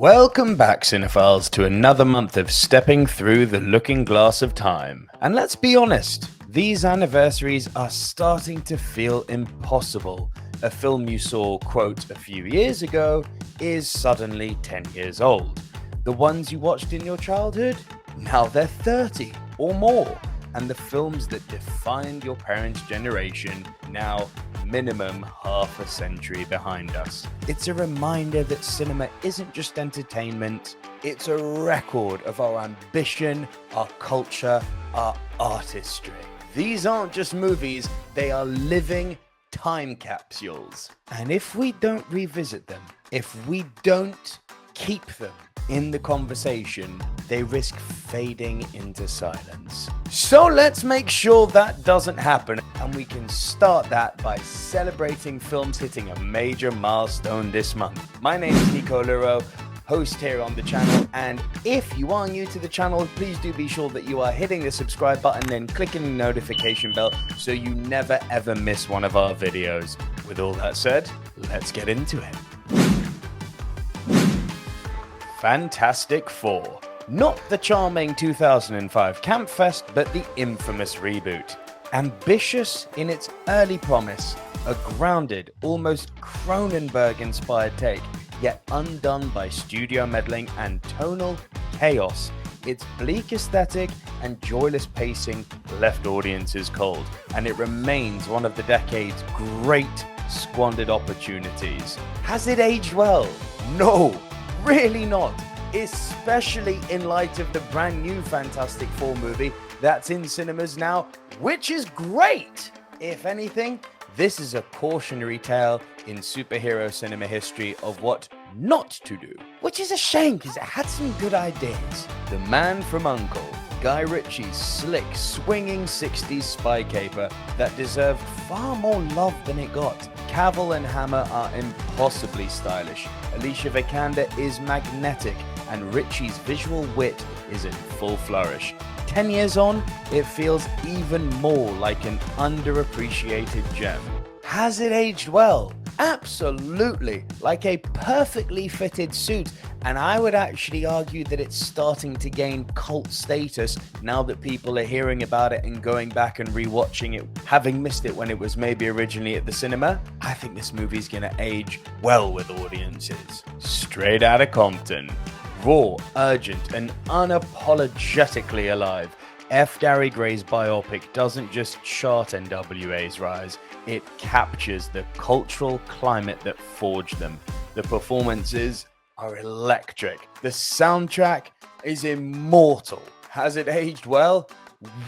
Welcome back, cinephiles, to another month of stepping through the looking glass of time. And let's be honest, these anniversaries are starting to feel impossible. A film you saw, quote, a few years ago is suddenly 10 years old. The ones you watched in your childhood, now they're 30 or more. And the films that defined your parents' generation, now minimum half a century behind us. It's a reminder that cinema isn't just entertainment, it's a record of our ambition, our culture, our artistry. These aren't just movies, they are living time capsules. And if we don't revisit them, if we don't keep them in the conversation, they risk fading into silence. So let's make sure that doesn't happen, and we can start that by celebrating films hitting a major milestone this month. My name is Nico Luro, host here on the channel, and if you are new to the channel, please do be sure that you are hitting the subscribe button and clicking the notification bell so you never ever miss one of our videos. With all that said, let's get into it. Fantastic Four. Not the charming 2005 Camp Fest, but the infamous reboot. Ambitious in its early promise, a grounded, almost Cronenberg-inspired take, yet undone by studio meddling and tonal chaos. Its bleak aesthetic and joyless pacing left audiences cold, and it remains one of the decade's great squandered opportunities. Has it aged well? No. Really not, especially in light of the brand new Fantastic Four movie that's in cinemas now, which is great. If anything, this is a cautionary tale in superhero cinema history of what not to do, which is a shame because it had some good ideas. The Man from U.N.C.L.E., Guy Ritchie's slick, swinging 60s spy caper that deserved far more love than it got. Cavill and Hammer are impossibly stylish. Alicia Vikander is magnetic, and Ritchie's visual wit is in full flourish. 10 years on, it feels even more like an underappreciated gem. Has it aged well? Absolutely, like a perfectly fitted suit, and I would actually argue that it's starting to gain cult status now that people are hearing about it and going back and rewatching it, having missed it when it was maybe originally at the cinema. I think this movie's gonna age well with audiences. Straight Outta Compton. Raw, urgent, and unapologetically alive. F. Gary Gray's biopic doesn't just chart NWA's rise, it captures the cultural climate that forged them. The performances are electric. The soundtrack is immortal. Has it aged well?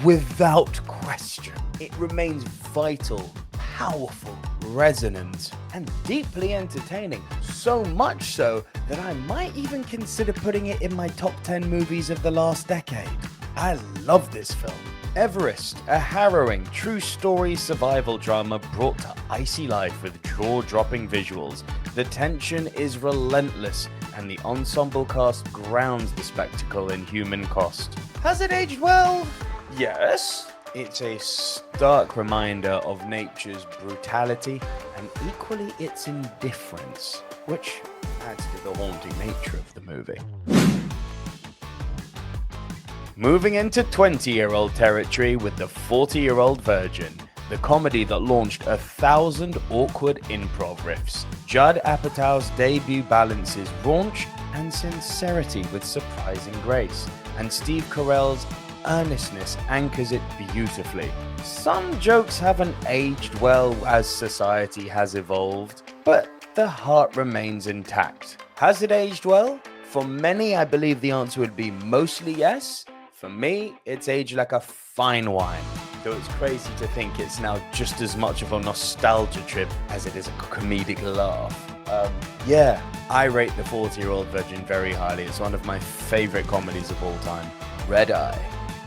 Without question. It remains vital, powerful, resonant, and deeply entertaining. So much so that I might even consider putting it in my top 10 movies of the last decade. I love this film. Everest, a harrowing, true story survival drama brought to icy life with jaw-dropping visuals. The tension is relentless, and the ensemble cast grounds the spectacle in human cost. Has it aged well? Yes. It's a stark reminder of nature's brutality and equally its indifference, which adds to the haunting nature of the movie. Moving into 20-year-old territory with The 40-Year-Old Virgin, the comedy that launched 1,000 awkward improv riffs. Judd Apatow's debut balances raunch and sincerity with surprising grace, and Steve Carell's earnestness anchors it beautifully. Some jokes haven't aged well as society has evolved, but the heart remains intact. Has it aged well? For many, I believe the answer would be mostly yes. For me, it's aged like a fine wine, though it's crazy to think it's now just as much of a nostalgia trip as it is a comedic laugh. I rate The 40-Year-Old Virgin very highly. It's one of my favorite comedies of all time. Red Eye.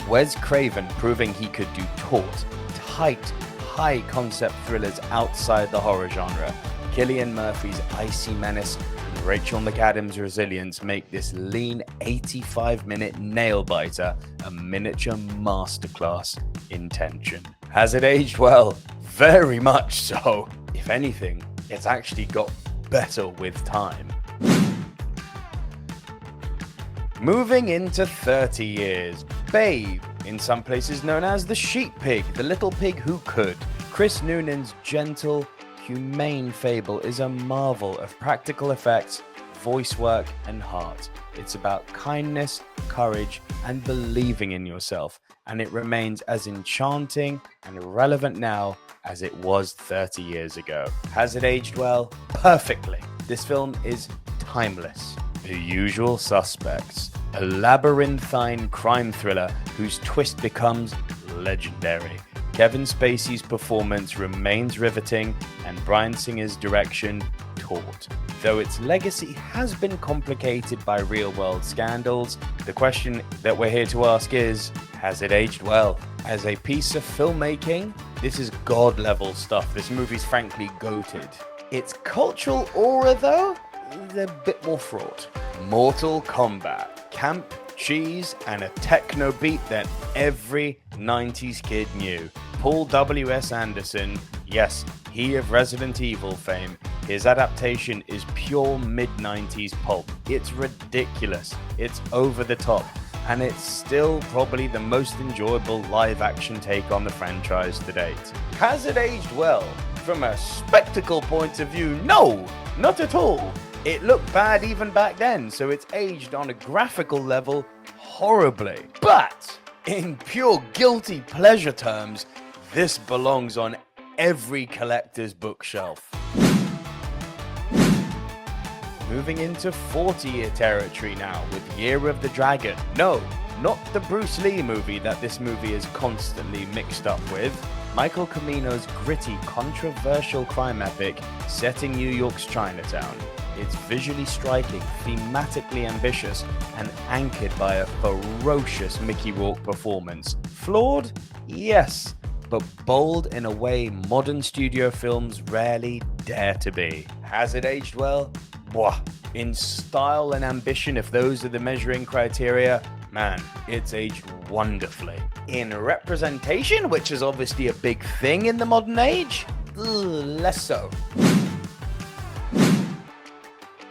Wes Craven proving he could do taut, tight, high-concept thrillers outside the horror genre. Cillian Murphy's icy menace and Rachel McAdams' resilience make this lean 85-minute nail-biter a miniature masterclass in tension. Has it aged well? Very much so. If anything, it's actually got better with time. Moving into 30 years, Babe, in some places known as the sheep pig, the little pig who could. Chris Noonan's gentle, humane fable is a marvel of practical effects, voice work, and heart. It's about kindness, courage, and believing in yourself, and it remains as enchanting and relevant now as it was 30 years ago. Has it aged well? Perfectly. This film is timeless. The Usual Suspects, a labyrinthine crime thriller whose twist becomes legendary. Kevin Spacey's performance remains riveting, and Bryan Singer's direction taut. Though its legacy has been complicated by real-world scandals, the question that we're here to ask is, has it aged well? As a piece of filmmaking, this is god-level stuff. This movie's frankly goated. Its cultural aura, though, is a bit more fraught. Mortal Kombat, camp, cheese, and a techno beat that every 90s kid knew. Paul W.S. Anderson, yes, he of Resident Evil fame, his adaptation is pure mid-90s pulp. It's ridiculous, it's over the top, and it's still probably the most enjoyable live-action take on the franchise to date. Has it aged well? From a spectacle point of view, no, not at all. It looked bad even back then, so it's aged on a graphical level horribly. But in pure guilty pleasure terms, this belongs on every collector's bookshelf. Moving into 40-year territory now with Year of the Dragon. No, not the Bruce Lee movie that this movie is constantly mixed up with. Michael Cimino's gritty, controversial crime epic set in New York's Chinatown. It's visually striking, thematically ambitious, and anchored by a ferocious Mickey Rourke performance. Flawed? Yes, but bold in a way modern studio films rarely dare to be. Has it aged well? Bwah. In style and ambition, if those are the measuring criteria, man, it's aged wonderfully. In representation, which is obviously a big thing in the modern age, less so.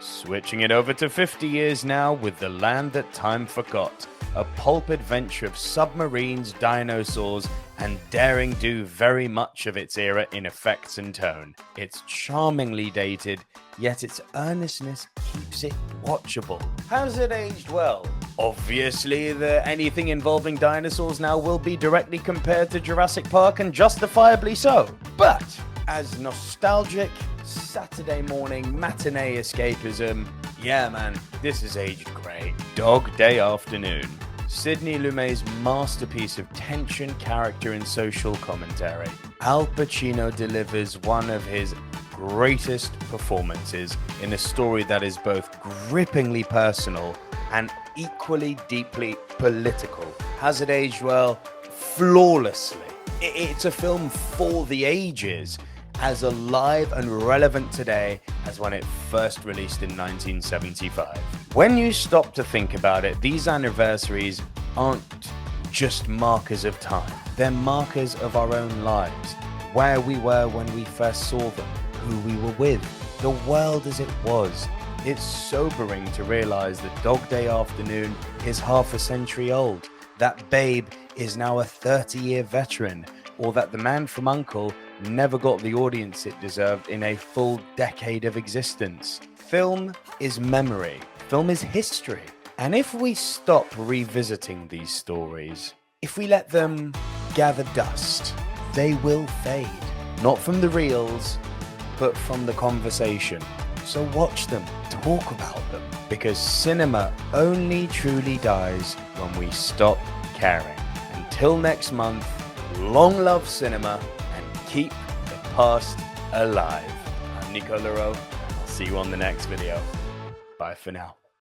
Switching it over to 50 years now with The Land That Time Forgot, a pulp adventure of submarines, dinosaurs, and daring do very much of its era in effects and tone. It's charmingly dated, yet its earnestness keeps it watchable. Has it aged well? Obviously, anything involving dinosaurs now will be directly compared to Jurassic Park, and justifiably so. But as nostalgic Saturday morning matinee escapism, yeah man, this is aged great. Dog Day Afternoon. Sidney Lumet's masterpiece of tension, character, and social commentary. Al Pacino delivers one of his greatest performances in a story that is both grippingly personal and equally deeply political. Has it aged well? Flawlessly. It's a film for the ages, as alive and relevant today as when it first released in 1975. When you stop to think about it, these anniversaries aren't just markers of time. They're markers of our own lives, where we were when we first saw them, who we were with, the world as it was. It's sobering to realize that Dog Day Afternoon is half a century old, that Babe is now a 30-year veteran, or that The Man from U.N.C.L.E. never got the audience it deserved in a full decade of existence. Film is memory. Film is history. And if we stop revisiting these stories, if we let them gather dust, they will fade. Not from the reels, but from the conversation. So watch them, talk about them, because cinema only truly dies when we stop caring. Until next month, long love cinema and keep the past alive. I'm Nico Leroux. I'll see you on the next video. Bye for now.